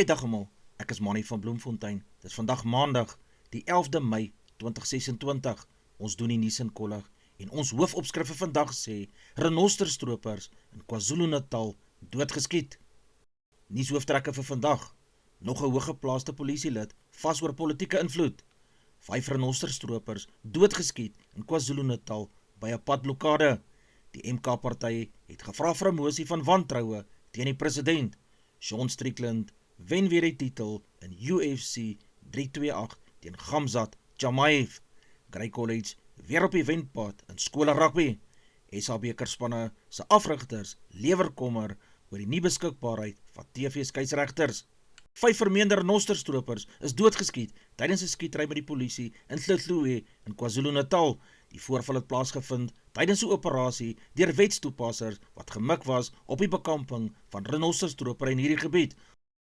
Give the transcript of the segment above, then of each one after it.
Goeiedag almal, ek is Manny van Bloemfontein. Dit is vandag Maandag, die 11de Mei 2026. Ons doen die nuus in kollig en ons hoofopskrif vir vandag sê: renosterstropers in KwaZulu-Natal doodgeskiet. Nuushooftrekke vir vandag: nog 'n hooggeplaaste polisielid vas oor politieke invloed. 5 renosterstropers doodgeskiet in KwaZulu-Natal by 'n padblokkade. Die MK-party het gevra vir 'n mosie van wantroue teen die president. Sean Strickland wen weer die titel in UFC 328 teen Khamzat Chimaev. Grey College weer op die wenpad in skole rugby. SA bekerspanne se afrigters lewer kommer oor die nie beskikbaarheid van TV-skeieregters. 5 vermeende renosterstropers is doodgeskiet tydens 'n skietery met die polisie in Tlhotloe in KwaZulu-Natal. Die voorval het plaasgevind tydens 'n operasie deur wetstoepassers wat gemik was op die bekamping van renosterstropery in hierdie gebied.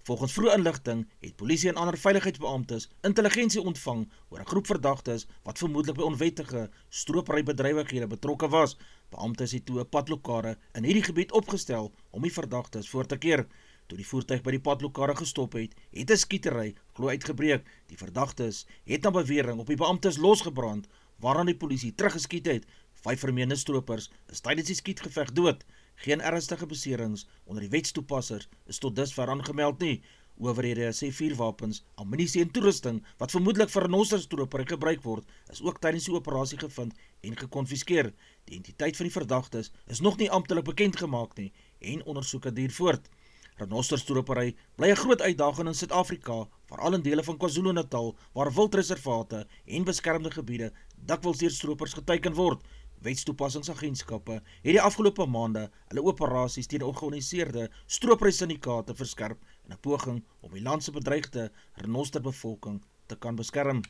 Volgens vroeë inligting het polisie en ander veiligheidsbeamptes intelligensie ontvang oor 'n groep verdagtes wat vermoedelik by onwettige stroperybedrywighede betrokke was. Beamptes het toe 'n padblokkade in hierdie gebied opgestel om die verdagtes voor te keer. Toe die voertuig by die padblokkade gestop het, het 'n skietery glo uitgebreek. Die verdagtes het na bewering op die beamptes losgebrand, waaraan die polisie teruggeskiet het. 5 vermeende stropers is tydens die skietgeveg dood. Geen ernstige beserings onder die wetstoepassers is tot dusver aangemeld nie. Owerhede sê vuurwapens, ammunisie en toerusting wat vermoedelik vir renosterstropery gebruik word, is ook tydens die operasie gevind en gekonfiskeer. Die identiteit van die verdagtes is nog nie amptelik bekend gemaak nie en ondersoeke duur voort. Renosterstropery bly 'n groot uitdaging in Suid-Afrika, veral in dele van KwaZulu-Natal waar wildreservate en beskermde gebiede dikwels deur stropers geteiken word. Wetstoepassingsagentskappe het die afgelope maande hulle operasies teen georganiseerde stropery-syndikaate verskerp in 'n poging om die land se bedreigde renosterbevolking te kan beskerm.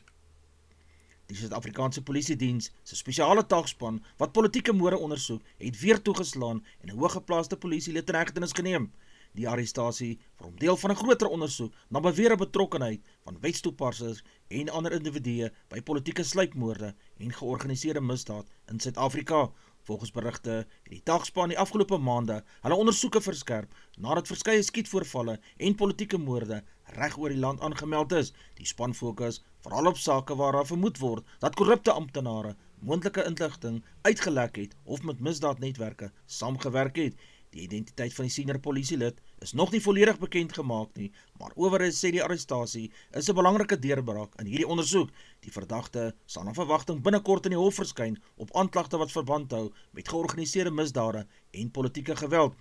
Die Suid-Afrikaanse Polisiediens se spesiale taakspan wat politieke moorde ondersoek, het weer toegeslaan en 'n hooggeplaaste polisielid in hegtenis geneem. Die arrestasie vorm deel van 'n groter ondersoek na beweerde betrokkenheid van wetstoepassers en ander individue by politieke sluipmoorde en georganiseerde misdaad in Suid-Afrika. Volgens berigte het die taakspan die afgelope maande hulle ondersoeke verskerp nadat verskeie skietvoorvalle en politieke moorde reg oor die land aangemeld is. Die span fokus veral op sake waar daar vermoed word dat korrupte amptenare moontlike inligting uitgelek het of met misdaadnetwerke saamgewerk het. Die identiteit van die senior polisielid is nog nie volledig bekend gemaak nie, maar owerhede sê die arrestasie is 'n belangrike deurbraak in hierdie ondersoek. Die verdagte sal na verwagting binnekort in die hof verskyn op aanklagte wat verband hou met georganiseerde misdade en politieke geweld.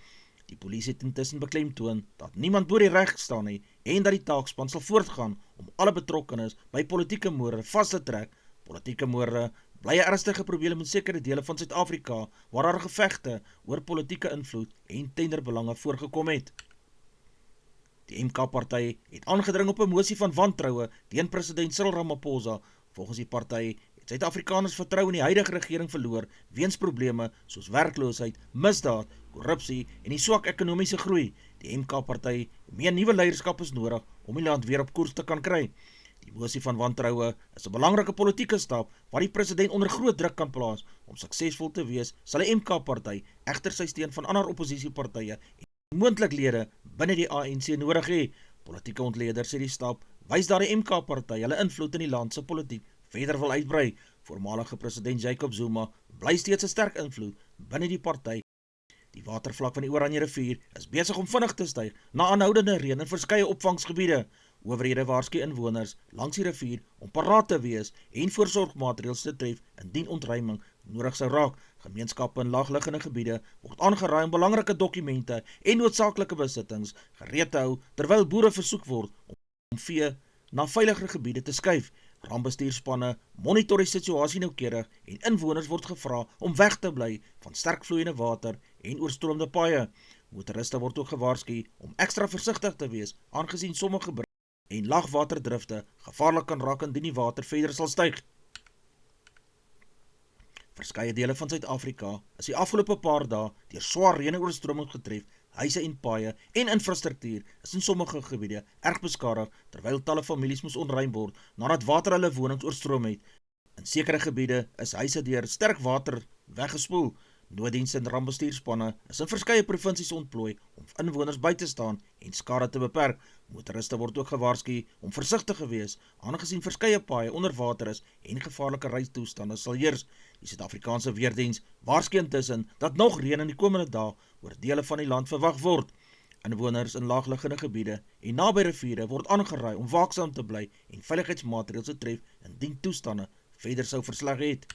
Die polisie het intussen beklemtoon dat niemand bo die reg staan nie en dat die taakspan sal voortgaan om alle betrokkenes by politieke moorde vas te trek. Politieke moorde bly 'n ernstige probleem in sekere dele van Suid-Afrika waar daar gevegte oor politieke invloed en tenderbelange voorgekom het. Die MK-party het aangedring op 'n mosie van wantroue teen president Cyril Ramaphosa. Volgens die party het Suid-Afrikaners vertrou in die huidige regering verloor weens probleme soos werkloosheid, misdaad, korrupsie en die swak ekonomiese groei. Die MK-party meen nuwe leierskap is nodig om die land weer op koers te kan kry. Die mosie van wantroue is 'n belangrike politieke stap waar die president onder groot druk kan plaas. Om suksesvol te wees, sal die MK-party egter sy steun van ander oppositiepartye en moontlik lede binne die ANC nodig hê. Politieke ontleeders sê die stap wys dat die MK-party hulle invloed in die land se politiek verder wil uitbrei. Voormalige president Jacob Zuma bly steeds 'n sterk invloed binne die party. Die watervlak van die Oranje rivier is besig om vinnig te styg na aanhoudende reën in verskeie opvangsgebiede. Owerhede waarsku inwoners langs die rivier om paraat te wees en voorsorgmaatreëls te tref indien ontruiming nodig sou raak. Gemeenskappe in laagliggende gebiede word aangeraai om belangrike dokumente en noodsaaklike besittings gereed te hou terwyl boere versoek word om vee na veiliger gebiede te skuif. Rampbestuurspanne monitor die situasie noukeurig en inwoners word gevra om weg te bly van sterk vloeiende water en oorstroomde paaie. Motoriste word ook gewaarsku om ekstra versigtig te wees aangesien sommige en laagwaterdrifte gevaarlik kan raak indien die water verder sal styg. Verskeie dele van Suid-Afrika is die afgelope paar dae deur swaar reën en oorstromings getref. Huise en paaie en infrastruktuur is in sommige gebiede erg beskadig terwyl talle families moes ontruim word nadat water hulle wonings oorstroom het. In sekere gebiede is huise deur sterk water weggespoel. Nooddienste en rampbestuurspanne is in verskeie provinsies ontplooi om inwoners by te staan en skade te beperk. Motoriste word ook gewaarsku om versigtig te wees, aangesien verskeie paaie onder water is en gevaarlike reistoestande sal heers. Die Suid-Afrikaanse Weerdiens waarsku intussen dat nog reën in die komende dae oor dele van die land verwag word. Inwoners in laagliggende gebiede en naby riviere word aangeraai om waaksaam te bly en veiligheidsmaatreëls te tref indien toestande verder sou versleg het.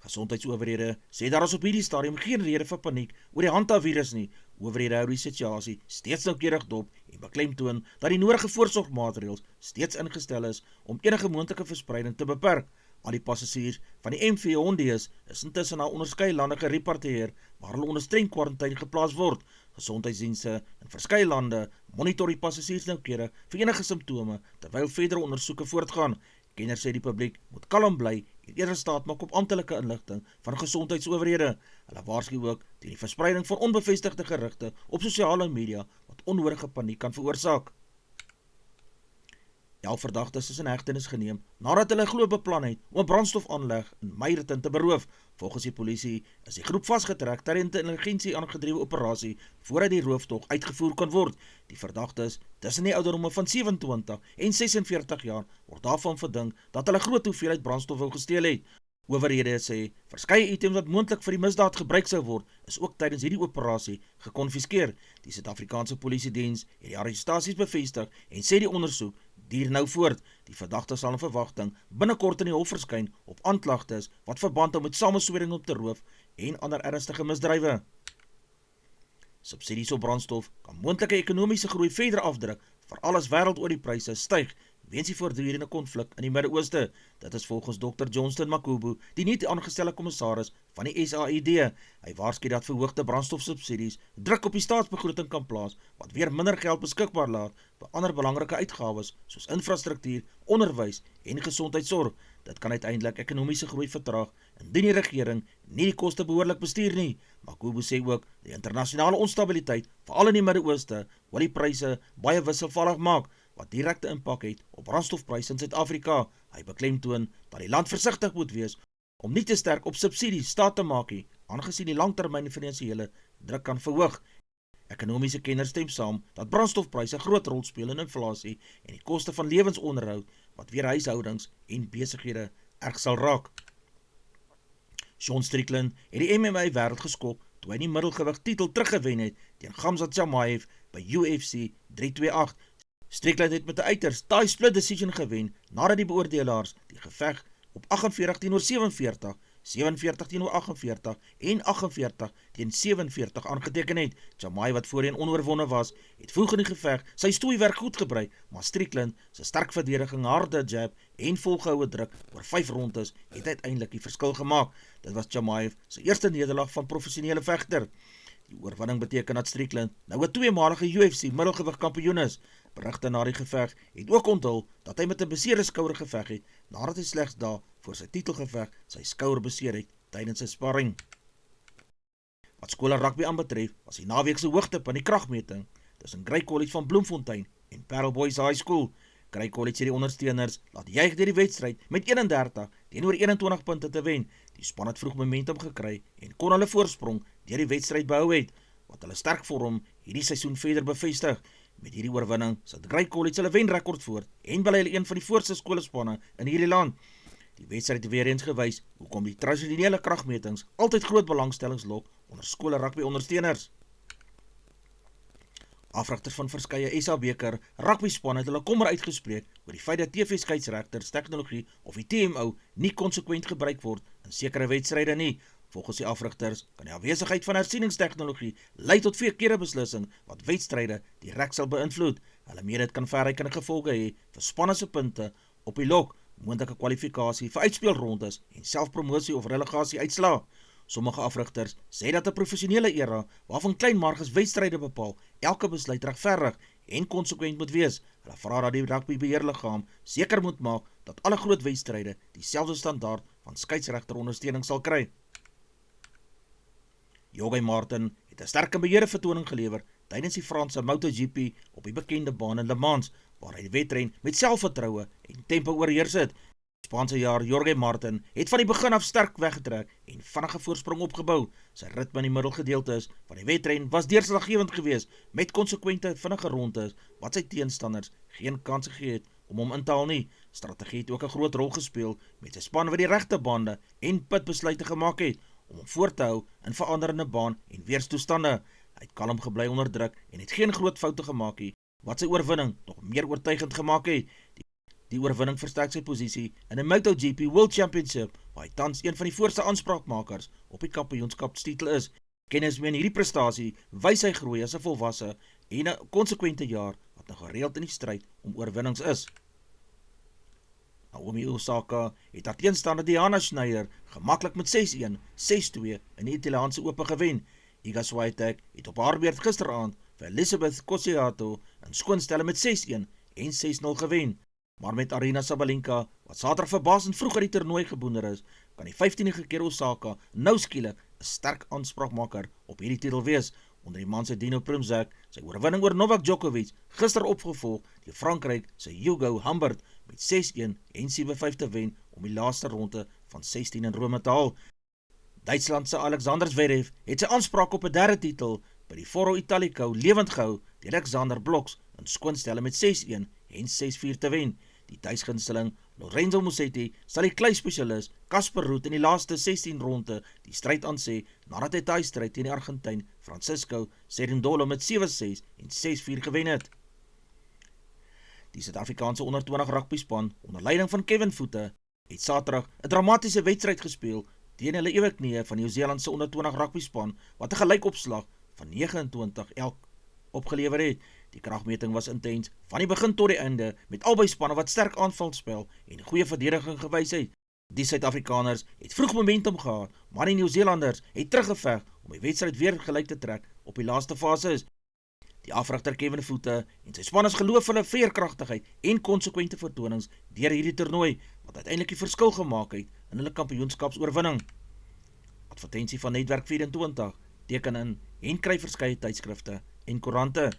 Gesondheidsowerhede sê daar is op hierdie stadium geen rede vir paniek oor die Hanta-virus nie. Owerhede hou die situasie steeds noukeurig dop en beklemtoon dat die nodige voorsorgmaatreëls steeds ingestel is om enige moontlike verspreiding te beperk. Al die passasiers van die MV Hondius is intussen na onderskeie lande gerepatrieer waar hulle onder streng kwarantyne geplaas word. Gesondheidsdienste in verskeie lande monitor die passasiers noukeurig vir enige simptome terwyl verdere ondersoeke voortgaan. Kenners sê die publiek moet kalm bly en eerder staat maak op amptelike inligting van gesondheidsowerhede. Hulle waarsku ook teen die verspreiding van onbevestigde gerugte op sosiale media wat onnodige paniek kan veroorsaak. 11 verdagtes is in hegtenis geneem nadat hulle glo beplan het om 'n brandstofaanleg in Meyerton te beroof. Volgens die polisie is die groep vasgetrek tydens 'n intelligensie aangedrewe operasie voordat die rooftog uitgevoer kan word. Die verdagtes tussen die ouderdomme van 27 en 46 jaar word daarvan verdink dat hulle groot hoeveelheid brandstof wou gesteel het. Owerhede sê verskeie items wat moontlik vir die misdaad gebruik sou word, is ook tydens hierdie operasie gekonfiskeer. Die Suid-Afrikaanse Polisiediens het die arrestasies bevestig en sê die ondersoek duur nou voort. Die verdagte sal in verwagting binnekort in die hof verskyn op aanklagtes wat verband hou met samenswering om te roof en ander ernstige misdrywe. Subsidies op brandstof kan moontlike ekonomiese groei verder afdruk, veral as wêreldoliepryse styg weens die voortdurende konflik in die Midde-Ooste. Dit is volgens Dr. Johnston Makubu, die nuut aangestelde kommissaris van die SAID. Hy waarsku dat verhoogde brandstofsubsidies druk op die staatsbegroting kan plaas, wat weer minder geld beskikbaar laat vir ander belangrike uitgawes soos infrastruktuur, onderwys en gesondheidsorg. Dit kan uiteindelik ekonomiese groei vertraag indien die regering nie die koste behoorlik bestuur nie. Makubu sê ook die internasionale onstabiliteit, veral in die Midde-Ooste, wil die pryse baie wisselvallig maak, wat direkte impak het op brandstofpryse in Suid-Afrika. Hy beklemtoon dat die land versigtig moet wees om nie te sterk op subsidies staat te maak nie, aangesien die langtermyn finansiële druk kan verhoog. Ekonomiese kenners stem saam dat brandstofpryse groot rol speel in inflasie en die koste van lewensonderhoud wat weer huishoudings en besighede erg sal raak. Sean Strickland het die MMA wêreld geskop toe hy die middelgewig titel teruggewen het teen Khamzat Chimaev by UFC 328. Strickland het met 'n uiters taai split decision gewen nadat die beoordelaars die geveg op 48-47, 47-48 en 48-47 aangeteken het. Chimaev, wat voorheen onoorwonne was, het vroeg in die geveg sy stoeiwerk goed gebruik, maar Strickland se sterk verdediging, harde jab en volgehoue druk oor 5 rondes het uiteindelik die verskil gemaak. Dit was Chimaev se eerste nederlaag van professionele vegter. Die oorwinning beteken dat Strickland nou 'n tweemalige UFC middelgewig kampioen is. Berigte na die geveg het ook onthul dat hy met 'n beseerde skouer geveg het, nadat hy slegs dae voor sy titelgeveg sy skouer beseer het tydens sy sparring. Wat skole rugby aanbetref, was die naweek se hoogtepunt die kragmeting tussen Grey College van Bloemfontein en Parel Boys High School. Grey College het die ondersteuners laat juig deur die wedstryd met 31 teenoor 21 punte te wen. Die span het vroeg momentum gekry en kon hulle voorsprong deur die wedstryd behou het, wat hulle sterk vorm hierdie seisoen verder bevestig. Met hierdie oorwinning sit Grey College hulle wenrekord voort en bly hulle een van die voorste skolespanne in hierdie land. Die wedstryd het weer eens gewys hoekom die tradisionele kragmetings altyd groot belangstellings lok onder skole rugby ondersteuners. Afrigters van verskeie SA beker rugby spanne het hulle kommer uitgespreek oor die feit dat TV-skeieregters tegnologie of die TMO nie konsekwent gebruik word in sekere wedstryde nie. Volgens die afrigters kan die afwesigheid van hersieningstegnologie lei tot verkeerde beslissing wat wedstryde direk sal beïnvloed. Hulle meen dit kan verrykende gevolge hê vir spanne se punte op die lok, moontlike kwalifikasie vir uitspelrondes en selfpromosie of relegasie uitslaa. Sommige afrigters sê dat 'n professionele era waarvan klein marges wedstryde bepaal, elke besluit regverdig en konsekwent moet wees. Hulle vra dat die rugbybeheerliggaam seker moet maak dat alle groot wedstryde dieselfde standaard van skeieregterondersteuning sal kry. Jorge Martin het 'n sterk en beheerde vertoning gelewer tydens die Franse MotoGP op die bekende baan in Le Mans, waar hy die wedren met selfvertroue en tempo oorheers het. Spaanse jaar Jorge Martin het van die begin af sterk weggetrek en vinnige voorsprong opgebou. Sy ritme in die middelgedeeltes van die wedren was deurslaggewend geweest met konsekwente vinnige rondes wat sy teenstanders geen kans gegee het om hom in te haal nie. Strategie het ook 'n groot rol gespeel met sy span wat die regte bande en pitbesluite gemaak het om hom voor te hou in veranderende baan en weerstoestande. Hy het kalm gebly onder druk en het geen groot foute gemaak nie, wat sy oorwinning nog meer oortuigend gemaak het. Die oorwinning versterk sy posisie in 'n MotoGP World Championship, waar hy tans een van die voorste aanspraakmakers op die kampioenskapstitel is. Kennis mee in hierdie prestasie wys hy groei as 'n volwasse en 'n konsekwente jaar wat nou gereeld in die stryd om oorwinnings is. Naomi Osaka het haar teenstander Diana Schneider gemaklik met 6-1, 6-2 in die Italiaanse Ope gewen. Iga Swiatek het op haar beurt gisteraand vir Elizabeth Kosciuszko in skoonstelle met 6-1 en 6-0 gewen. Maar met Aryna Sabalenka, wat Saterdag verbasend vroeg uit die toernooi geboener is, kan die 15e keer Osaka nou skielik 'n sterk aanspraakmaker op hierdie titel wees. Onder die man se Dino Prumzek, sy oorwinning oor Novak Djokovic, gister opgevolg deur Frankryk se Hugo Humbert met 6-1 en 7-5 te wen om die laaste ronde van 16 in Rome te haal. Duitsland se Alexander Zverev het sy aanspraak op 'n derde titel by die Foro Italico lewend gehou deur Alexander Blocks in skoonstelle met 6-1 en 6-4 te wen. Die tuisgunsteling Lorenzo Musetti sal die klei-spesialis Casper Ruud in die laaste 16 ronde die stryd aansê nadat hy tuisstryd teen die Argentyn Francisco Cerundolo met 7-6 en 6-4 gewen het. Die Suid-Afrikaanse onder 20 rugbyspan onder leiding van Kevin Voete het Saterdag 'n dramatiese wedstryd gespeel teen hulle eweknieë van Nieu-Seeland se onder 20 rugbyspan wat 'n gelykopslag van 29 elk opgelewer het. Die kragmeting was intens van die begin tot die einde met albei spanne wat sterk aanvalspel en goeie verdediging gewys het. Die Suid-Afrikaners het vroeg momentum gehad, maar die Nieu-Seelanders het teruggeveg om die wedstryd weer gelyk te trek op die laaste fases. Die afrigter Kevin Voete en sy span is geloof hulle veerkragtigheid en konsekwente vertonings deur hierdie toernooi wat uiteindelik die verskil gemaak het in hulle kampioenskapsoorwinning. Advertensie van Netwerk 24 teken in en kry verskeie tydskrifte en koerante.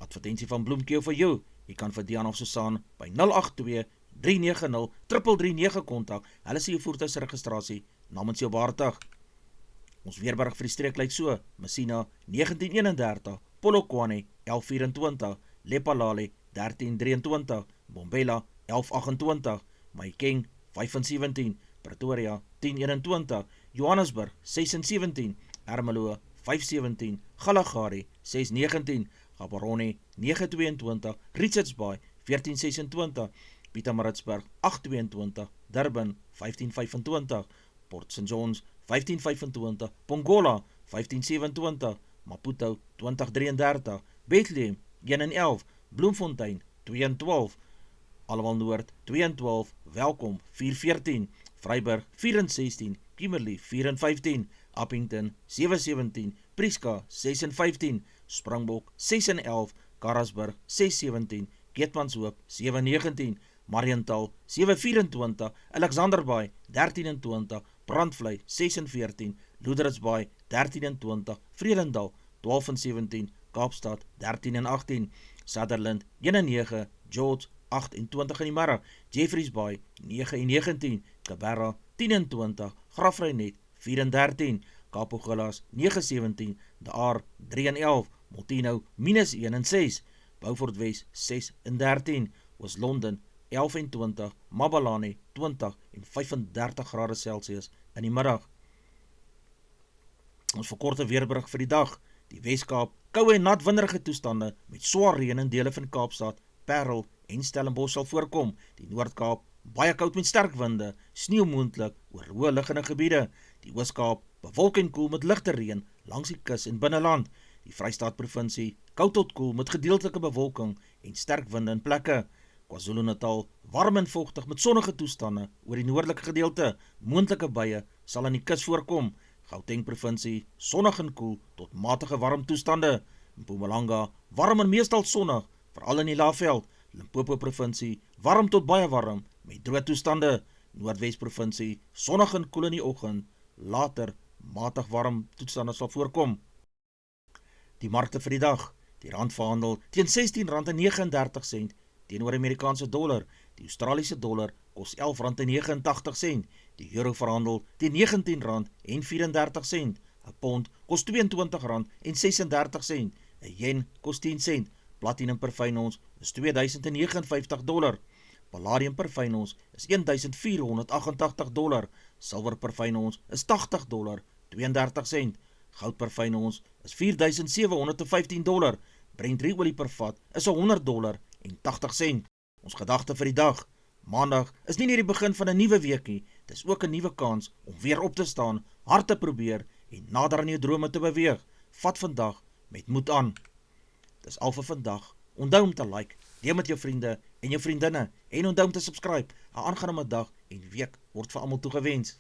Advertensie van Bloemkeel vir jou. Jy kan vir Diana of Susan by 082-390-3339 kontak. Hulle sê jou voertuigregistrasie namens jou behartig. Ons weerberig vir die streek lyk so: Messina 1931, Polokwane 1124, Lephalale 1323, Bombela 1128, Mahikeng 517, Pretoria 1021, Johannesburg 617, Ermelo 517, Galagari 619, Gaborone 922, Richards Bay 1426, Pietermaritzburg 822, Durban 1525, Port St Johns 1525, Pongola 1527, Maputo 2033, Bethlehem 1-11, Bloemfontein 2-12, Alwal Noord 2-12, Welkom 4-14, Vryburg 4-16, Kimberley 4-15, Appington 7-17, Prieska 6-15, Springbok 6-11, Karasburg 6-17, Keetmanshoop 7-19, Mariental 7-24, Alexanderbaai 13-20, Brandvlei 6-14, Loederitsbaai 13-20, Vredendal 12-17, Kaapstad 13-18, Sutherland 1-9, George 28 in die middag, Jeffreys Bay 9-19, Cabarra 10-20, Grafreinet 4-13, Kapogilas 9-17, De Aar 3-11, Molteno -1-6, Beaufort Wes 6-13, Oos-London 11-20, Mabalane 20 en 35 grade Celsius in die middag. Ons verkorte weerberig vir die dag. Die Weskaap, koue en nat winderige toestande met swaar reën in dele van Kaapstad, Parel en Stellenbosch sal voorkom. Die Noord-Kaap, baie koud met sterk winde, sneeu moontlik oor hoë liggende gebiede. Die Oos-Kaap, bewolk en koel met ligte reën langs die kus en binneland. Die Vrystaat provinsie, koud tot koel met gedeeltelike bewolking en sterk winde in plekke. KwaZulu-Natal, warm en vochtig met sonnige toestande oor die noordelike gedeelte. Moontlike buie sal aan die kus voorkom. Gauteng provinsie, sonnig en koel tot matige warm toestande. Mpumalanga, warm en meestal sonnig, veral in die Laagveld. Limpopo provinsie, warm tot baie warm met droë toestande. Noordwes provinsie, sonnig en koel in die oggend, later matig warm toestande sal voorkom. Die markte vir die dag. Die rand verhandel teen R16.39 teenoor Amerikaanse dollar. Die Australiese dollar kos R11.89, die euro verhandel teen R19.34, 'n pond kos R22.36, 'n yen kos 10 sent, platinum per fyn ons is $2.059, palladium per fyn ons is $1.488, silwer per fyn ons is $80.32, goud per fyn ons is $4.715, Brent olie per vat is $100.80. Ons gedagte vir die dag: Maandag is nie net die begin van 'n nuwe week nie, dis ook 'n nuwe kans om weer op te staan, hard te probeer en nader aan jou drome te beweeg. Vat vandag met moed aan. Dis al vir vandag. Onthou om te like, deel met jou vriende en jou vriendinne en onthou om te subscribe. 'n Aangename dag en week word vir almal toegewens.